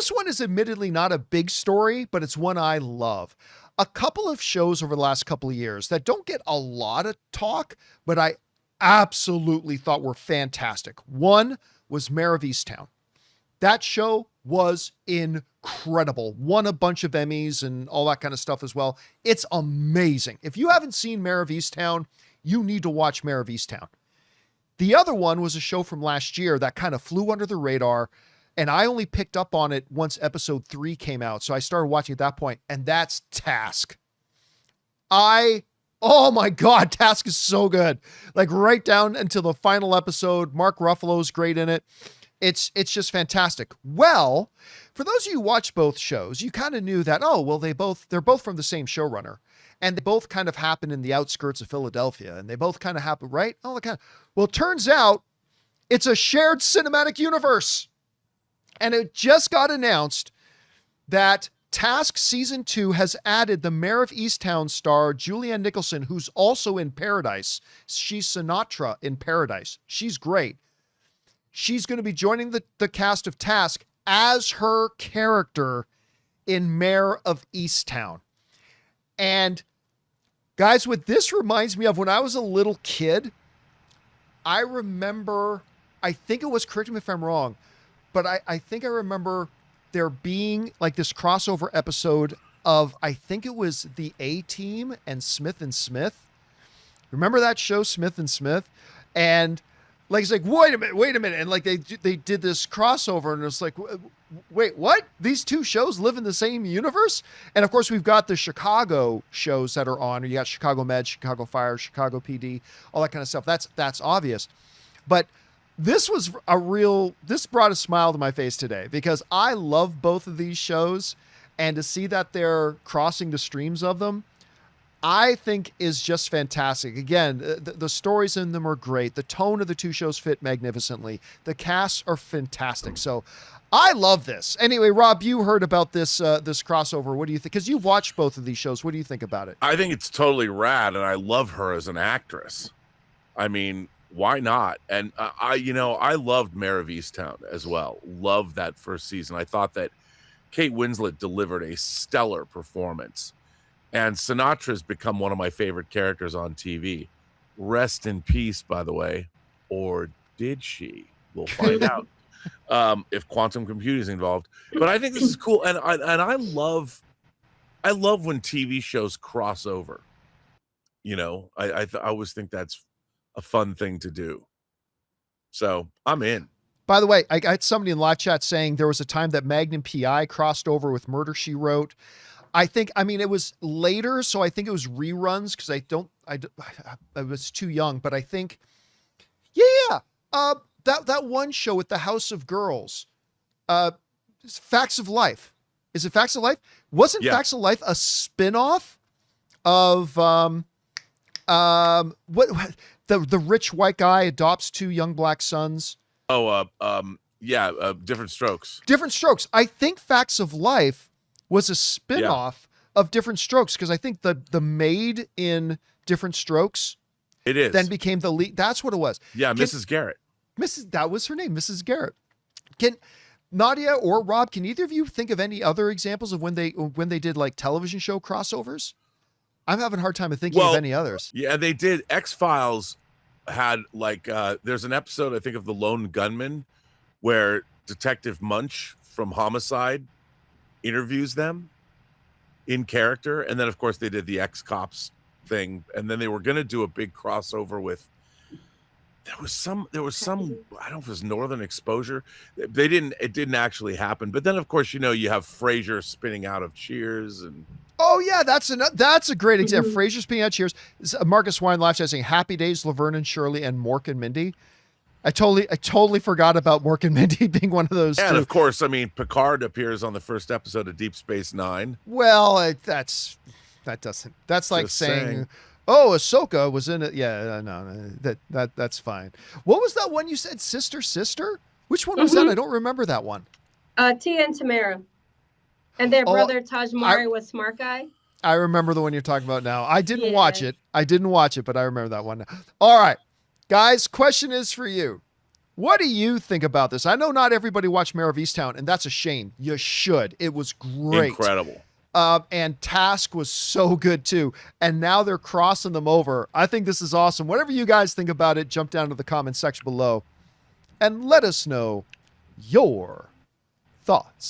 This one is admittedly not a big story, but it's one I love. A couple of shows over the last couple of years that don't get a lot of talk, but I absolutely thought were fantastic. One was Mare of Easttown. That show was incredible. Won a bunch of Emmys and all that kind of stuff as well. It's amazing. If you haven't seen Mare of Easttown, you need to watch Mare of Easttown. The other one was a show from last year that kind of flew under the radar, and I only picked up on it once episode 3 came out. So I started watching at that point, and that's Task. Oh my God, Task is so good. Like right down until the final episode. Mark Ruffalo's great in it. It's just fantastic. Well, for those of you who watch both shows, you kind of knew that, oh, well, they're both from the same showrunner, and they both kind of happen in the outskirts of Philadelphia, and they both kind of happen, right? Oh, well, it turns out it's a shared cinematic universe. And it just got announced that Task Season 2 has added the Mare of Easttown star Julianne Nicholson, who's also in Paradise. She's Sinatra in Paradise. She's great. She's going to be joining the cast of Task as her character in Mare of Easttown. And guys, what this reminds me of, when I was a little kid, I remember, I think it was, correct me if I'm wrong, but I think I remember there being like this crossover episode of, I think it was the A-Team and Smith and Smith. Remember that show, Smith and Smith? And like, it's like, wait a minute. And like, they did this crossover, and it's like, wait, what? These two shows live in the same universe? And of course, we've got the Chicago shows that are on. You got Chicago Med, Chicago Fire, Chicago PD, all that kind of stuff. That's obvious. But this brought a smile to my face today, because I love both of these shows, and to see that they're crossing the streams of them, I think is just fantastic. Again, the stories in them are great. The tone of the two shows fit magnificently. The casts are fantastic. So I love this. Anyway, Rob, you heard about this crossover. What do you think? Because you've watched both of these shows. What do you think about it? I think it's totally rad, and I love her as an actress. I mean, why not? And I loved Mare of Easttown as well. Loved that first season. I thought that Kate Winslet delivered a stellar performance. And Sinatra's become one of my favorite characters on TV. Rest in peace, by the way. Or did she? We'll find out if quantum computing is involved. But I think this is cool. And I love when TV shows cross over. You know, I always think that's a fun thing to do. So I'm in. By the way, I got somebody in live chat saying there was a time that Magnum PI crossed over with Murder, She Wrote. I mean, it was later, so I think it was reruns, because I was too young, but I think, that one show with the House of Girls, Facts of Life. Is it Facts of Life? Wasn't Facts of Life a spinoff of, what the rich white guy adopts 2 young black sons? Different Strokes. Different Strokes. I think Facts of Life was a spinoff of Different Strokes, because I think the maid in Different Strokes, it is, then became the lead. That's what it was. Yeah, Mrs. Garrett. That was her name, Mrs. Garrett. Can Nadia or Rob, can either of you think of any other examples of when they did like television show crossovers? I'm having a hard time thinking of any others. Yeah, they did. X-Files had like there's an episode, I think, of The Lone Gunman, where Detective Munch from Homicide interviews them in character, and then of course they did the X-Cops thing, and then they were going to do a big crossover with there was some I don't know if it was Northern Exposure. It didn't actually happen, but then of course you have Frasier spinning out of Cheers. And oh yeah, that's a great example. Frasier spinning out of Cheers. Marcus Wine live chat saying Happy Days, Laverne and Shirley, and Mork and Mindy. I totally forgot about Mork and Mindy being one of those. And of course, I mean, Picard appears on the first episode of Deep Space Nine. Well, that's like saying, oh, Ahsoka was in it. Yeah, no, that's fine. What was that one you said, Sister? Which one was that? I don't remember that one. Tia and Tamara, and their brother Taj Mahal was Smart Guy. I remember the one you're talking about now. I didn't watch it, but I remember that one. All right. Guys, question is for you. What do you think about this? I know not everybody watched Mare of Easttown, and that's a shame. You should. It was great. Incredible. And Task was so good too. And now they're crossing them over. I think this is awesome. Whatever you guys think about it, jump down to the comment section below and let us know your thoughts.